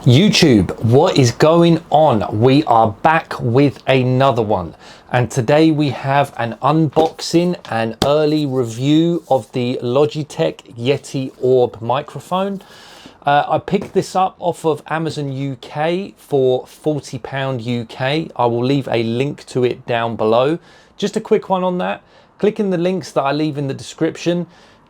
YouTube, what is going on? We are back with another one, and today we have an unboxing and early review of the Logitech Yeti Orb Microphone. I picked this up off of Amazon UK for £40 UK. I will leave a link to it down below. Just a quick one on that. Clicking the links that I leave in the description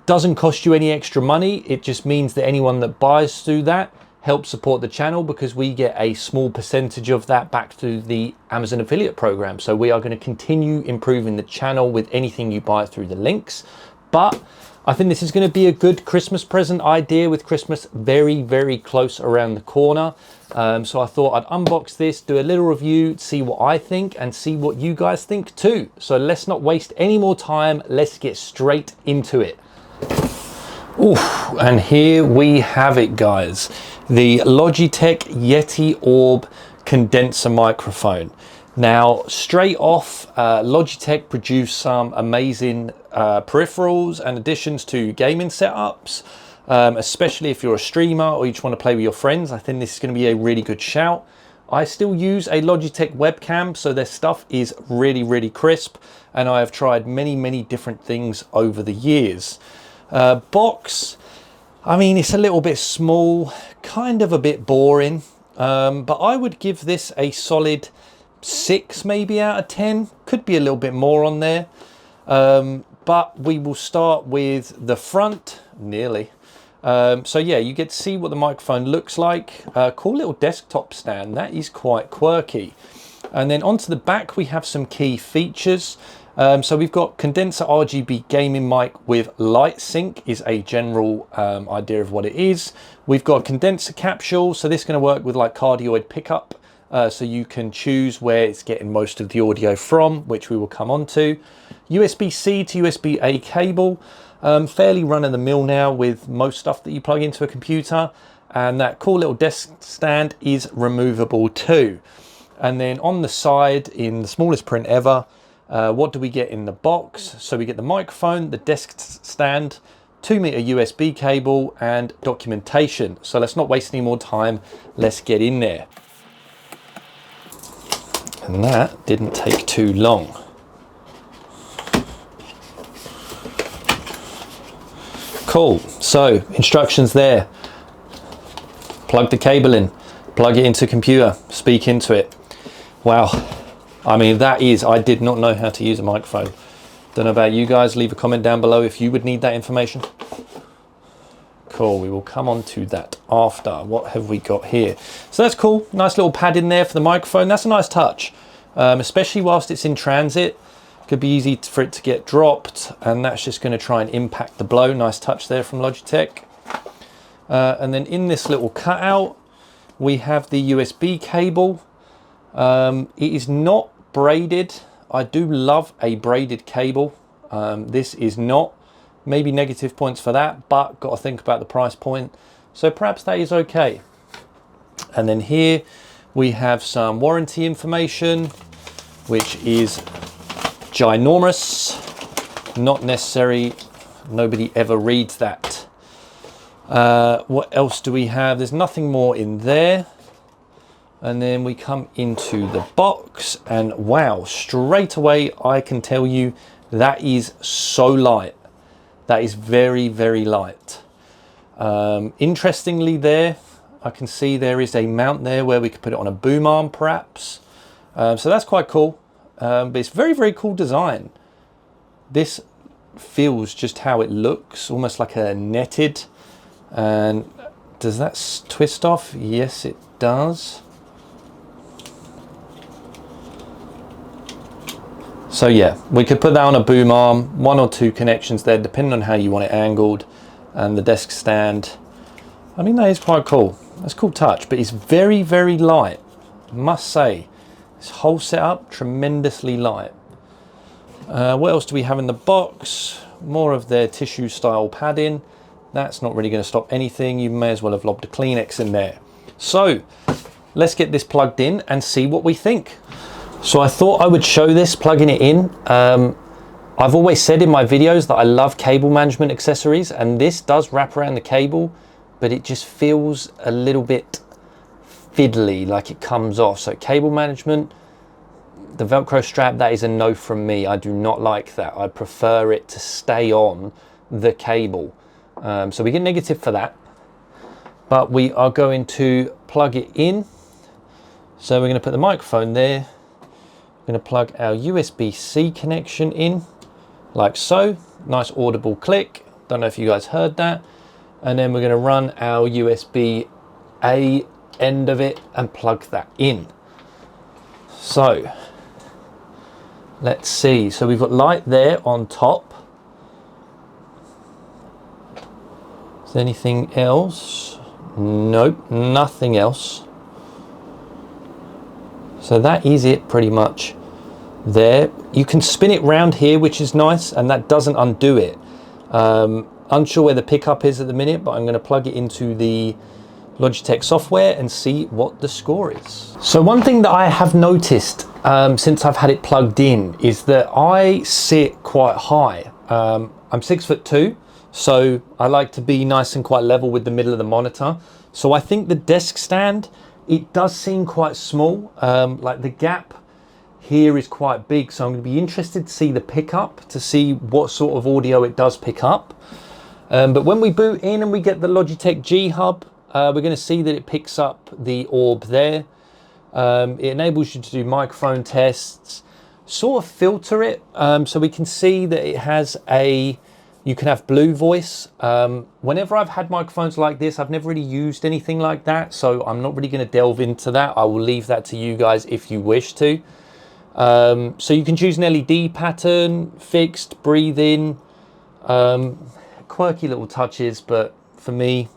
doesn't cost you any extra money. It just means that anyone that buys through that help support the channel, because we get a small percentage of that back to the Amazon affiliate program. So we are going to continue improving the channel with anything you buy through the links. But I think this is going to be a good Christmas present idea, with Christmas very, very close around the corner. So I thought I'd unbox this, do a little review, see what I think and see what you guys think too. So let's not waste any more time. Let's get straight into it. Ooh, and here we have it, guys. The Logitech Yeti Orb condenser microphone. Now, straight off, Logitech produced some amazing peripherals and additions to gaming setups, especially if you're a streamer or you just want to play with your friends. I think this is going to be a really good shout. I still use a Logitech webcam, so their stuff is really, really crisp, and I have tried many, many different things over the years. Box, I mean, it's a little bit small, kind of a bit boring, but I would give this a solid 6 maybe out of 10. Could be a little bit more on there, but we will start with the front, nearly. So yeah, you get to see what the microphone looks like. Cool little desktop stand, that is quite quirky. And then onto the back we have some key features. So we've got condenser RGB gaming mic with light sync is a general idea of what it is. We've got a condenser capsule, so this is going to work with like cardioid pickup, so you can choose where it's getting most of the audio from, which we will come on to. USB-C to USB-A cable, fairly run-of-the-mill now with most stuff that you plug into a computer, and that cool little desk stand is removable too. And then on the side, in the smallest print ever, what do we get in the box? So we get the microphone, the desk stand, 2-meter USB cable and documentation. So let's not waste any more time. Let's get in there. And that didn't take too long. Cool. So instructions there. Plug the cable in, plug it into computer, speak into it. Wow. I mean, that is, I did not know how to use a microphone. Don't know about you guys. Leave a comment down below if you would need that information. Cool, we will come on to that after. What have we got here? So that's cool. Nice little pad in there for the microphone. That's a nice touch, especially whilst it's in transit. Could be easy for it to get dropped, and that's just going to try and impact the blow. Nice touch there from Logitech. And then in this little cutout, we have the USB cable. It is not braided. I do love a braided cable. This is not. Maybe negative points for that, but got to think about the price point. So perhaps that is okay. And then here we have some warranty information, which is ginormous. Not necessary. Nobody ever reads that. What else do we have? There's nothing more in there. And then we come into the box, and wow, straight away I can tell you that is so light. That is very, very light. Interestingly there, I can see there is a mount there where we could put it on a boom arm perhaps. So that's quite cool, but it's very, very cool design. This feels just how it looks, almost like a netted. And does that twist off? Yes, it does. So yeah, we could put that on a boom arm, 1 or 2 connections there, depending on how you want it angled, and the desk stand. I mean, that is quite cool. That's a cool touch, but it's very, very light, I must say. This whole setup, tremendously light. What else do we have in the box? More of their tissue style padding. That's not really going to stop anything. You may as well have lobbed a Kleenex in there. So let's get this plugged in and see what we think. So I thought I would show this plugging it in. I've always said in my videos that I love cable management accessories, and this does wrap around the cable, but it just feels a little bit fiddly, like it comes off. So cable management, the Velcro strap, that is a no from me. I do not like that. I prefer it to stay on the cable. So we get negative for that, but we are going to plug it in. So we're going to put the microphone there. We're going to plug our USB-C connection in, like so. Nice audible click. Don't know if you guys heard that. And then we're going to run our USB-A end of it and plug that in. So let's see. So we've got light there on top. Is there anything else? Nope, nothing else. So that is it pretty much there. You can spin it round here, which is nice, and that doesn't undo it. Unsure where the pickup is at the minute, but I'm going to plug it into the Logitech software and see what the score is. So one thing that I have noticed since I've had it plugged in is that I sit quite high. I'm 6'2", so I like to be nice and quite level with the middle of the monitor. So I think the desk stand, it does seem quite small. Like the gap here is quite big, so I'm going to be interested to see the pickup, to see what sort of audio it does pick up. But when we boot in and we get the Logitech G Hub, we're going to see that it picks up the Orb there. It enables you to do microphone tests, sort of filter it, so we can see that it has you can have blue voice. Whenever I've had microphones like this, I've never really used anything like that, so I'm not really going to delve into that. I will leave that to you guys if you wish to. So you can choose an LED pattern, fixed, breathe in, quirky little touches, but for me,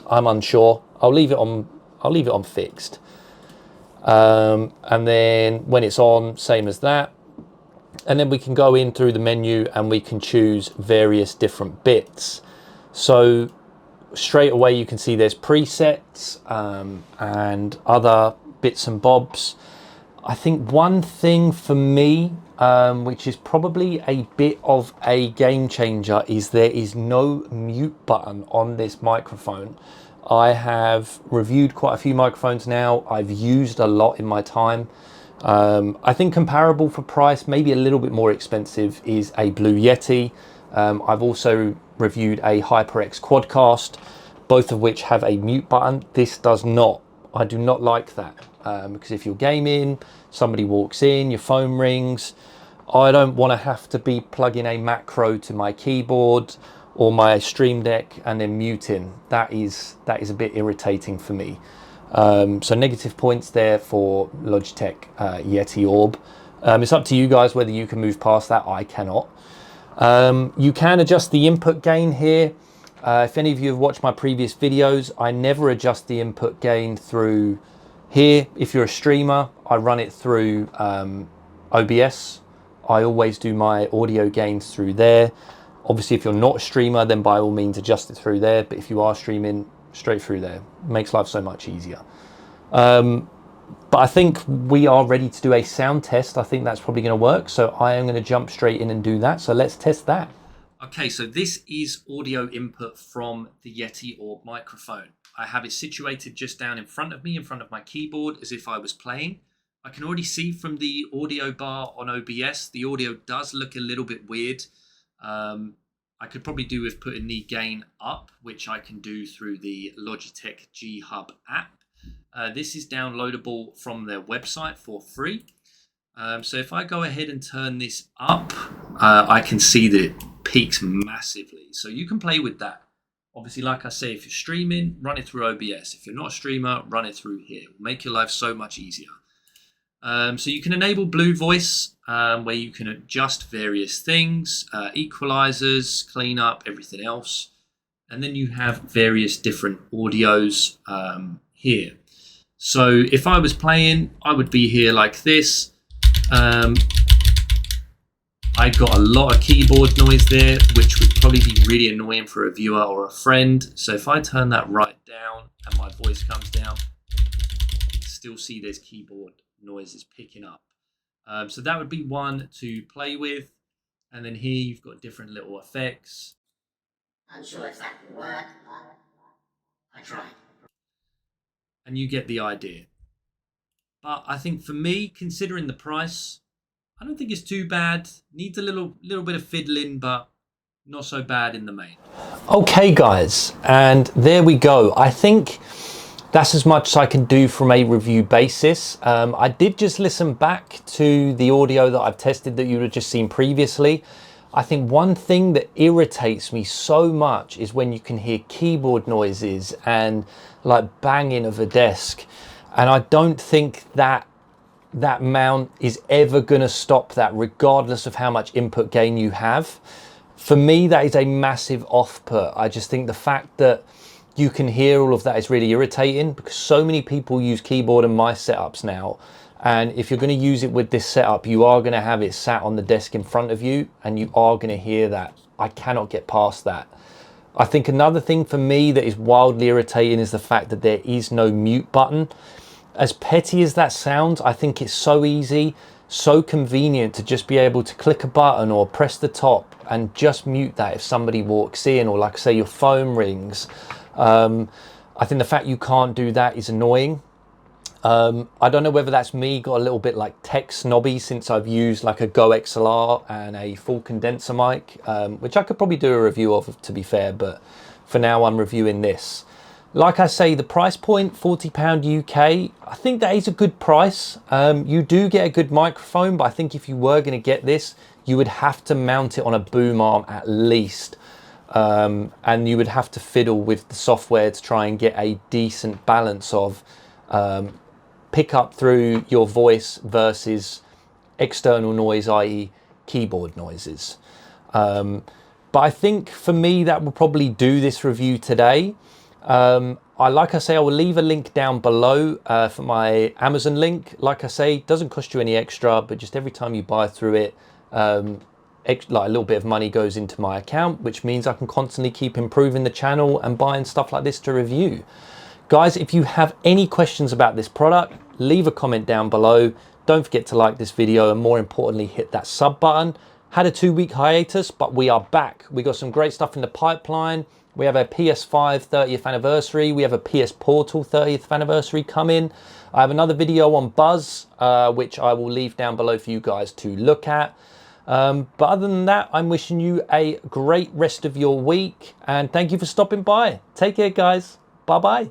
I'm unsure. I'll leave it on fixed. And then when it's on, same as that. And then we can go in through the menu and we can choose various different bits. So straight away you can see there's presets and other bits and bobs. I think one thing for me, which is probably a bit of a game changer, is there is no mute button on this microphone. I have reviewed quite a few microphones now. I've used a lot in my time. I think comparable for price, maybe a little bit more expensive, is a Blue Yeti. I've also reviewed a HyperX Quadcast, both of which have a mute button. This does not. I do not like that, because if you're gaming, somebody walks in, your phone rings, I don't want to have to be plugging a macro to my keyboard or my Stream Deck and then muting. That is a bit irritating for me. So negative points there for Logitech Yeti Orb. It's up to you guys whether you can move past that. I cannot. You can adjust the input gain here. If any of you have watched my previous videos, I never adjust the input gain through here. If you're a streamer, I run it through OBS. I always do my audio gains through there. Obviously, if you're not a streamer, then by all means adjust it through there. But if you are streaming, straight through there. Makes life so much easier. But I think we are ready to do a sound test. I think that's probably going to work. So I am going to jump straight in and do that. So let's test that. Okay, so this is audio input from the Yeti Orb microphone. I have it situated just down in front of me, in front of my keyboard, as if I was playing. I can already see from the audio bar on OBS, the audio does look a little bit weird. I could probably do with putting the gain up, which I can do through the Logitech G Hub app. This is downloadable from their website for free. So if I go ahead and turn this up, I can see that it peaks massively. So you can play with that. Obviously, like I say, if you're streaming, run it through OBS. If you're not a streamer, run it through here. It will make your life so much easier. So you can enable Blue Voice, where you can adjust various things, equalizers, clean up, everything else. And then you have various different audios here. So if I was playing, I would be here like this. I got a lot of keyboard noise there, which would probably be really annoying for a viewer or a friend. So if I turn that right down and my voice comes down, you can still see there's keyboard noises picking up. So that would be one to play with. And then here you've got different little effects. I'm sure if that will work. I tried. and you get the idea. But I think for me, considering the price, I don't think it's too bad. Needs a little bit of fiddling, but not so bad in the main. Okay, guys, and there we go. I think that's as much as I can do from a review basis. I did just listen back to the audio that I've tested that you would have just seen previously. I think one thing that irritates me so much is when you can hear keyboard noises and like banging of a desk. And I don't think that mount is ever going to stop that, regardless of how much input gain you have. For me, that is a massive off-put. I just think the fact that you can hear all of that is really irritating, because so many people use keyboard and mice setups now. And if you're going to use it with this setup, you are going to have it sat on the desk in front of you, and you are going to hear that. I cannot get past that. I think another thing for me that is wildly irritating is the fact that there is no mute button. As petty as that sounds, I think it's so easy, so convenient to just be able to click a button or press the top and just mute that if somebody walks in, or like I say, your phone rings. I think the fact you can't do that is annoying. I don't know whether that's me got a little bit like tech snobby since I've used like a Go XLR and a full condenser mic, which I could probably do a review of, to be fair, but for now I'm reviewing this. Like I say, the price point, £40 UK, I think that is a good price. You do get a good microphone, but I think if you were going to get this, you would have to mount it on a boom arm at least. And you would have to fiddle with the software to try and get a decent balance of pick up through your voice versus external noise, i.e. keyboard noises. But I think for me, that will probably do this review today. Like I say, I will leave a link down below for my Amazon link. Like I say, it doesn't cost you any extra, but just every time you buy through it, like a little bit of money goes into my account, which means I can constantly keep improving the channel and buying stuff like this to review. Guys, if you have any questions about this product, leave a comment down below. Don't forget to like this video, and more importantly, hit that sub button. Had a 2-week hiatus, but we are back. We got some great stuff in the pipeline. We have a PS5 30th anniversary. We have a PS Portal 30th anniversary coming. I have another video on Buzz, which I will leave down below for you guys to look at. But other than that, I'm wishing you a great rest of your week, and thank you for stopping by. Take care, guys. Bye-bye.